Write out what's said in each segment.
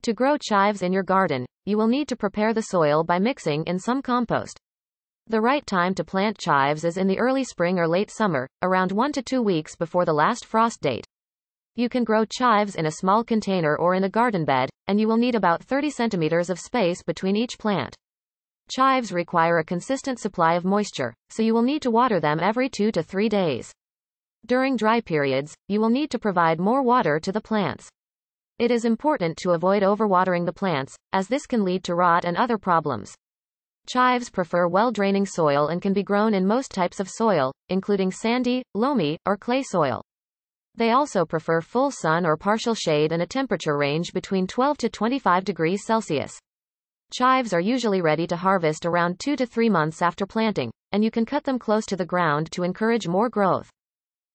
To grow chives in your garden, you will need to prepare the soil by mixing in some compost. The right time to plant chives is in the early spring or late summer, around 1 to 2 weeks before the last frost date. You can grow chives in a small container or in a garden bed, and you will need about 30 centimeters of space between each plant. Chives require a consistent supply of moisture, so you will need to water them every 2 to 3 days. During dry periods, you will need to provide more water to the plants. It is important to avoid overwatering the plants, as this can lead to rot and other problems. Chives prefer well-draining soil and can be grown in most types of soil, including sandy, loamy, or clay soil. They also prefer full sun or partial shade and a temperature range between 12 to 25 degrees Celsius. Chives are usually ready to harvest around 2 to 3 months after planting, and you can cut them close to the ground to encourage more growth.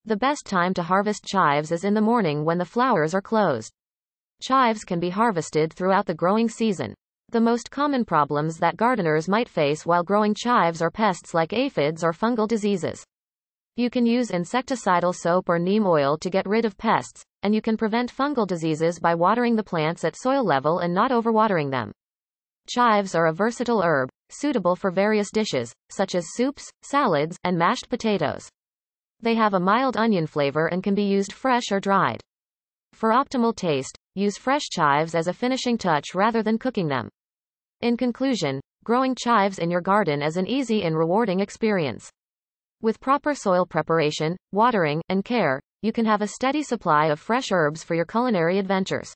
The best time to harvest chives is in the morning when the flowers are closed. Chives can be harvested throughout the growing season. The most common problems that gardeners might face while growing chives are pests like aphids or fungal diseases. You can use insecticidal soap or neem oil to get rid of pests, and you can prevent fungal diseases by watering the plants at soil level and not overwatering them. Chives are a versatile herb, suitable for various dishes, such as soups, salads, and mashed potatoes. They have a mild onion flavor and can be used fresh or dried. For optimal taste, use fresh chives as a finishing touch rather than cooking them. In conclusion, growing chives in your garden is an easy and rewarding experience. With proper soil preparation, watering, and care, you can have a steady supply of fresh herbs for your culinary adventures.